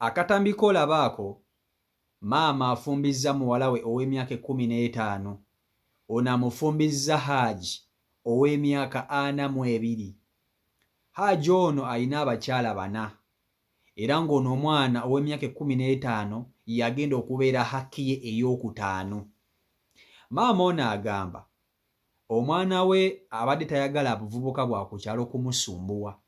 Akatambi kolabaako maama afumbizza muwala we ow'emyaka 15 ono amufumbizza Haaji ow'emyaka 42. Haaji ono alina abakyala 4 era ng'ono omwana ow'emyaka 15 yagenda okubeera hakki ye ey'okutaano. Maama ono agamba omwana we abadde tayagala buvubuka bwa ku kyalo kumusumbuwa,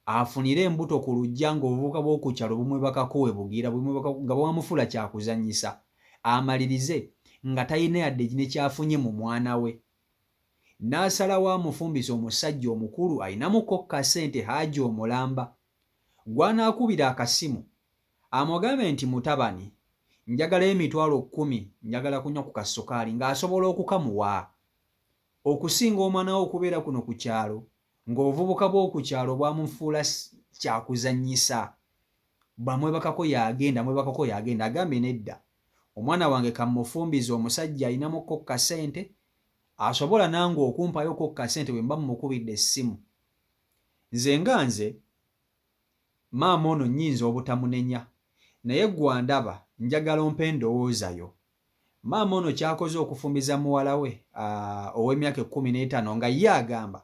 afunire embuto ku lujja ng'obuvubuka bw'oku kyalo bumwebakako we bugira nga bwamufuula kyakuzannyisa, amalirize nga talina yadde ne kyafunye mu mwana we. N'asalawo amufumbisa omusajja omukulu ayinamukko ssente Haaji omulamba, gw'anaakubira akasimu amugambe nti mutabani, njagala emitwalo 10 njagala kunywa ku kasukaali ng'asobola okukamuwa. Okusinga omwana we okubeera kuno ku kyalo ng'obuvubuka bw'oku kyalo bwamufuula kyakuzannyisa, bwamwebakako yagenda, agambe nedda, omwana wange kamufumbize omusajja ayinamukko ssente asobola nange okumpayoko ssente bwe mba mukubidde essimu. Nze maama ono nnyinza obutamunenya, naye gwandaba njagala ompe endowoozayo. Maama ono kyakoze okufumbiza muwala we ow'emyaka 15 nga ye agamba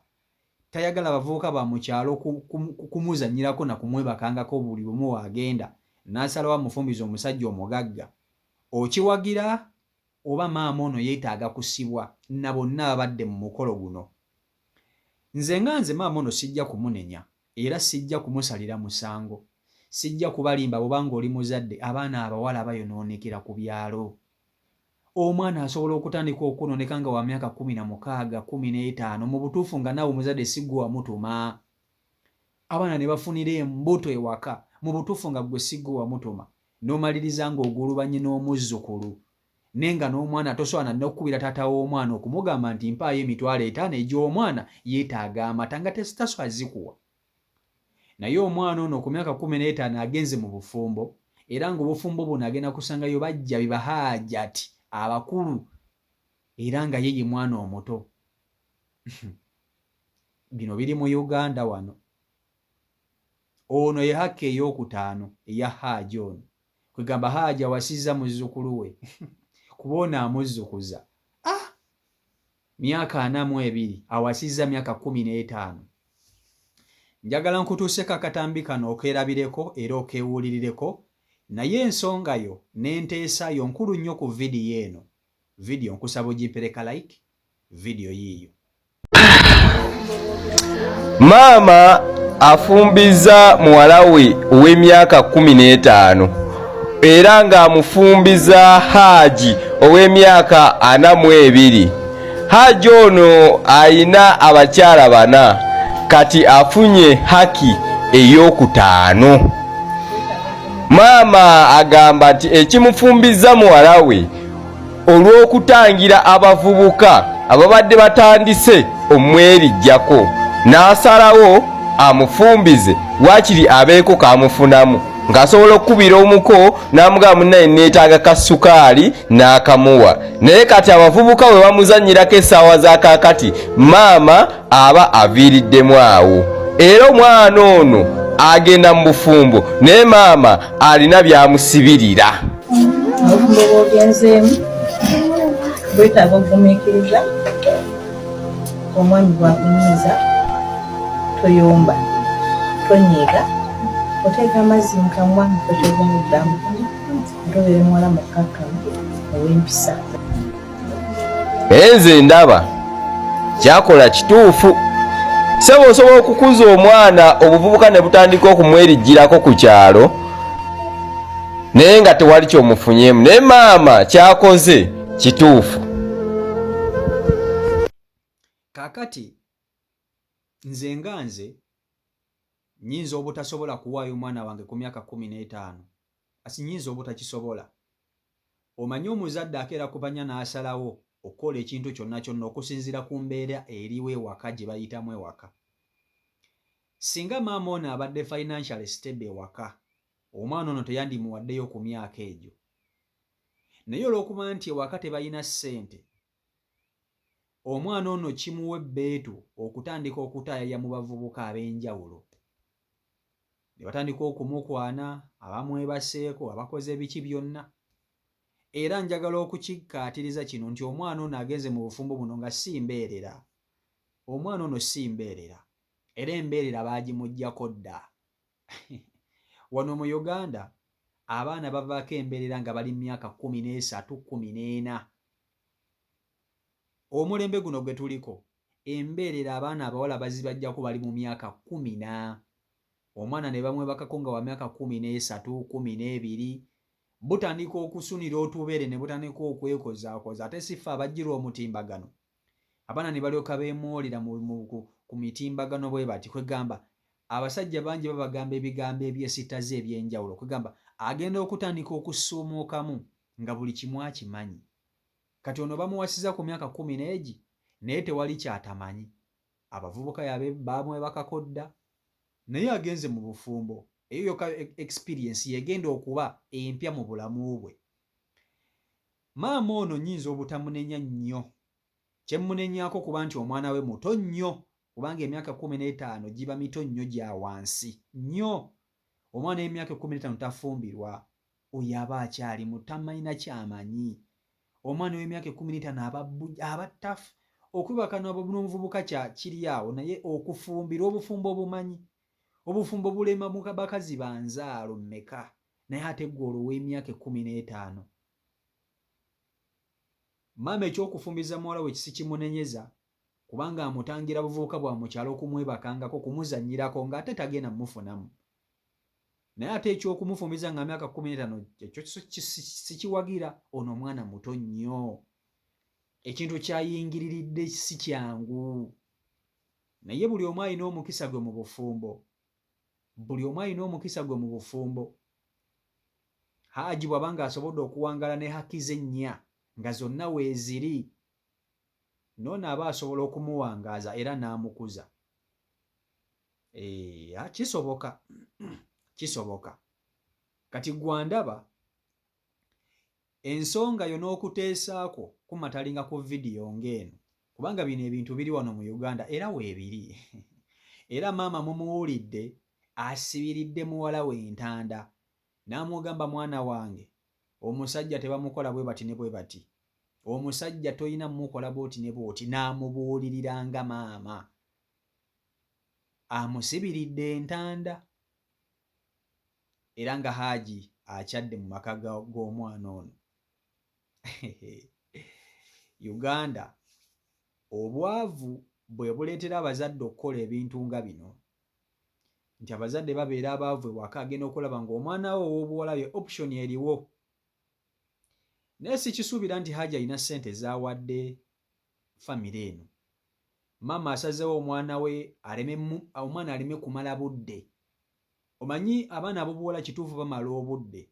tayagala bavubuka ba mu kyalo kumuzannyirako na kumwebakangako buli bumu wagenda, n'asalawo amufumbiza omusajja omugagga. Okiwagira oba maama ono yeetaaga kusibwa na bonna abadde mu mukolo guno? Nze maama ono sijja kumunenya era sijja kumusalira musango, sijja kubalimba bw'obanga oli muzadde abaana abawala bayonoonekera ku byalo. Omwana asobola okutandika okunooneka nga wa myaka 16, 15, mu butuufu nga naawe omuzadde si gwe wamutuma. Abaana ne bafunira embuto ewaka, mu butuufu nga gwe si gwe wamutuma, n'omaliriza ng'ogulubanye n'omuzzukulu. Nenga n'omwana tosobola n'okkubira taata w'omwana okumugamba nti mpaayo emitwalo 5 egy'omwana yeetaaga amata nga tasobola zikuwa. Naye omwana ono ku myaka 15 agenze mu bufumbo, era ng'obufumbo buno agenda kusangayo bajja be Bahaajati abakulu era nga ye mwana omuto. Bino biri mu Uganda wano. Ono ye hakki ey'okutaano eya Haaji ono, kwegamba Haaji awasizza muzzukulu we kuba ono amuzzukuza myaka 42 awasizza myaka 15. Njagala nkutuuseko akatambi kano okeerabireko era okeewulirireko, naye ensonga yo n'enteesa yo nkulu nnyo ku vidiyo eno. Vidiyo nkusaba ogipereka like, vidiyo yiiyo. Maama afumbiza muwala we ow'emyaka 15 era ng'amufumbiza Haaji ow'emyaka 42. Haaji ono ayina abakyala 4 kati afunye haki ey'okutaano. Maama agamba nti ekimufumbiza muwala we olw'okutangira abavubuka ababadde batandise omwerijjako, n'asalawo amufumbize waakiri abeeko kamufunamu, ng'asobola okukubira omuko n'amugamba munnaye neetaaga kasukaali n'akamuwa. Naye kati abavubuka bwe bamuzannyirako essaawa za kaakati, maama aba aviiriddemu awo. Era omwana ono agenda mu bufumbo naye maama alina byamusibirira. Obufumbo bw'ogenzeemu bwetaaga okugumiikiriza, omwami bw'akunyiiza toyomba, tonyiiga, oteeka amazzi mu kamwa tokyogumuddamu, tobeere muwala mukkakkamu ow'empisa. Nze ndaba kyakola kituufu. Sebo osobola okukuza omwana obuvubuka ne butandika okumwerijjirako ku kyalo naye nga tewali kyomufunyemu, naye maama kyakoze kituufu. Kaakati nze nnyinza obutasobola kuwaayo omwana wange ku myaka 15, nnyinza obutakisobola. Omanyi omuzadde akeera kupanya n'asalawo okukola ekintu kyonna okusinziira ku mbeera eriwo ewaka gye bayitamu ewaka. Singa maama ono abadde financial stable ewaka, omwana ono teyandimuwaddeyo ku myaka egyo. Naye olw'okuba nti ewaka tebalina ssente, omwana ono kimuwa ebbeetu okutandika okutaayaya mu bavubuka ab'enjawulo. ne batandika okumukwana, abamwebaseeko, abakoze ebiki byonna. Era njagala okukikkaatiriza kino nti omwana ono agenze mu bufumbo buno nga si mbeerera. Omwana ono si mbeerera, era embeerera baagimuggyako dda. Wano mu Uganda abaana bavaako embeerera nga bali mu myaka 13, 14. Omulembe guno gwe tuliko, embeerera abaana abawala bazibajjako bali mu myaka 14. Omwana ne bamwebakako nga wa myaka 13, 12, butandika okusunira otubeere ne butandika okwekozaakoza. Ate sifa abajjirwa omutimbagano, abaana ne balyoka beemoolera ku mitimbagano bwe bati. Kwegamba abasajja bangi babagamba ebigambo ebyesitaze ebyenjawulo. Kwegamba agenda okutandika okusuumuukamu nga buli kimu akimanyi. Kati ono bamuwasiza ku myaka 11 naye tewali kyatamanyi. Abavubuka yabe bamwebakako dda, naye agenze mu bufumbo. Eyo yokka experience yegenda okuba empya mu bulamu bwe. Maama ono nnyinza obutamunenya nnyo, kyemmunenyaako kuba nti omwana we muto nnyo, kubanga emyaka 15 giba mito nnyo gya wansi nnyo. Omwana w'emyaka 15 tafumbirwa, oyo aba akyali mutamanyina kyamanyi. Omwana w'emyaka 15 aba tafu. Okwebaka n'obuvubuka kiri awo, naye okufumbirwa obufumbo obumanyi. Obufumbo bulema mu bakazi banzaalo mmeka, naye ate gwe olw'emyaka 15. Maama ekyokufumbiza muwala we kisikimunenyeza, kubanga amutangira buvubuka bwa mu kyalo okumwebakangako, kumuzannyirako ng'ate tagenda mmufunamu. Naye ate ekyokumufumbiza nga myaka 15 ekyo sikiwagira. Ono omwana muto nnyo, ekintu kyayingiriridde si kyangu. Naye buli omu alina omukisa gwe mu bufumbo. Buli omu alina omukisa gwe mu bufumbo. Haaji bw'abanga asobodde okuwangala ne haki ze ennya nga zonna weeziri, noono aba asobola okumuwangaaza era n'amukuza. Kisoboka. Kisoboka. Kati gwandaba ensonga yo n'okuteesaako kumatalinga ku vidiyo ng'eno, kubanga bino ebintu biri wano mu Uganda era weebiri. Era maama mumuwulidde asibiridde muwala we entanda n'amugamba, mwana wange, omusajja tebamukola bwe bati ne bwe bati, omusajja toyina mukola bwoti ne bwoti. N'amubuuliriranga maama, amusibiridde entanda. Era nga Haaji akyadde mu maka g'omwana ono. Uganda, obwavu bwe buleetera abazadde okukola ebintu nga bino, nti abazadde babeera abaavu ewaka, agenda okulaba ng'omwana we ow'obuwala ye option eriwo. Naye sikisuubira nti Haaji alina ssente zaawadde famire eno. Maama asazeewo omwana we aleme kumala budde. Omanyi abaana ab'obuwala kituufu bamala obudde.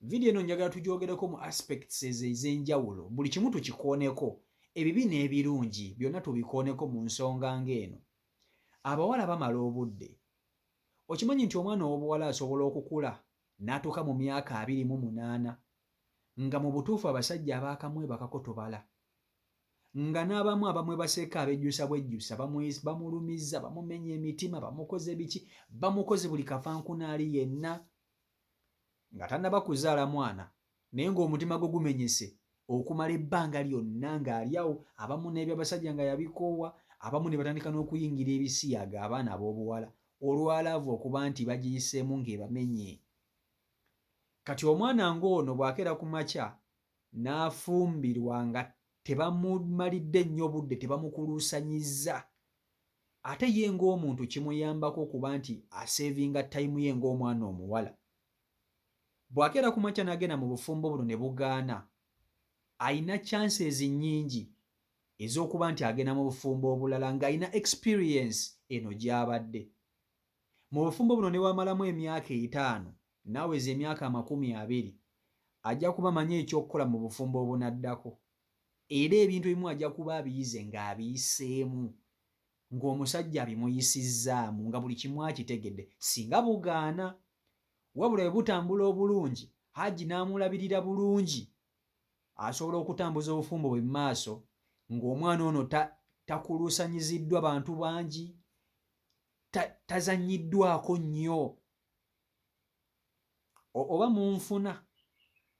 Vidiyo eno njagala tugyogereko mu aspects ez'enjawulo. Buli kimu tukikooneko, ebibi n'ebirungi byonna tubikooneko mu nsonga ng'eno. Abawala bamala obudde. Okimanyi nti omwana ow'obuwala asobola okukula n'atuuka mu myaka 28 nga mu butuufu abasajja abaakamwebakako tubala, nga n'abamu abamwebaseeko abejjusa bwejjusa bamulumiza, bamumenya emitima, bamukoze biki, bamukoze buli kafankunaali yenna, nga tannaba kuzaala mwana naye ng'omutima gwe gumenyese okumala ebbanga lyonna ng'ali awo. Abamu n'ebyabasajja nga yabikoowa, abamu ne batandika n'okuyingira ebisiyaga abaana ab'obuwala olwalaavu okuba nti bagiyiseemu ng'ebamenye. Kati omwana ng'ono bw'akeera ku makya n'afumbirwa nga tebamumalidde nnyo budde, tebamukuluusanyizza. Ate ye ng'omuntu kimuyambako okuba nti aseevinga tayimu ye ng'omwana omuwala. Bw'akeera ku makya n'agenda mu bufumbo buno ne bugaana, ayina chances nnyingi ez'okuba nti agenda mu bufumbo obulala ng'ayina experience eno gy'abadde. Mu bufumbo buno ne wamalamu emyaka 5 n'aweza emyaka 20, ajja kuba manyi eky'okukola mu bufumbo obunaddako. Era ebintu ebimu ajja kuba abiyize ng'abiyiseemu, ng'omusajja abimuyisizzaamu, nga buli kimu akitegedde. Singa bugaana, wabula bwe butambula obulungi, Haaji n'amulabirira bulungi, asobola okutambuza obufumbo bwe mu maaso ng'omwana ono takuluusanyiziddwa bantu bangi, tazannyiddwako nnyo, oba munfuna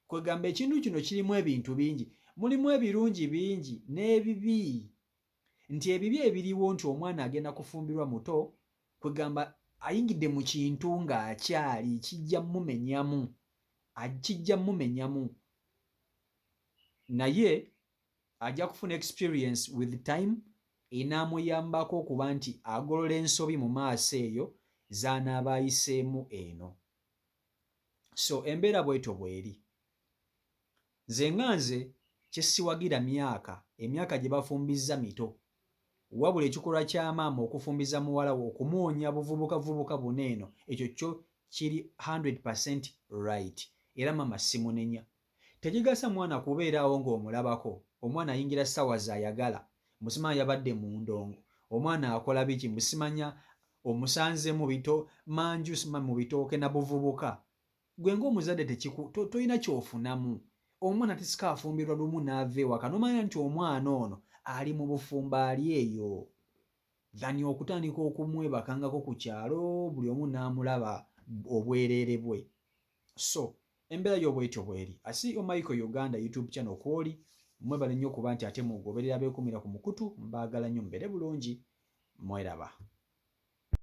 kwegamba ekintu kino kirimu ebintu bingi, mulimu ebirungi bingi n'ebibi. Nti ebibi ebiriwo nti omwana agenda kufumbirwa muto, kwegamba ayingidde mu kintu ng'akyali kijja mmumenyamu, naye ajja kufuna experience with time enaamuyambako okuba nti agolola ensobi mu maaso eyo z'anaaba ayiseemu eno. So embeera bwetyo bw'eri. Nze kyesiwagira emyaka gye bafumbizza mito, wabula ekikolwa kya maama okufumbiza muwala we okumuwonya buvubuka buno eno, ekyo kyo kiri 100% right, era maama simunenya. Tekigasa mwana kubeerawo ng'omulabako, omwana ayingira ssaawa z'ayagala, musimanya yabadde mu ndongo, omwana akola biki, musimanya omusanze mu bito manju mu bitooke na buvubuka. Gwe ng'omuzadde tolina kyofunamu. Omwana tesika afumbirwa lumu n'ava ewaka n'omanya nti omwana ono ali mu bufumba ali eyo, dhani okutandika okumwebakangako ku kyalo buli omu n'amulaba obwereere bwe. So embeera y'obwetyo bweri. Asi Michael Uganda YouTube channel kwoli, mwebale nnyo okuba nti ate mugoberera beekumira ku mukutu, mbaagala nnyo, mbere bulungi, mweraba.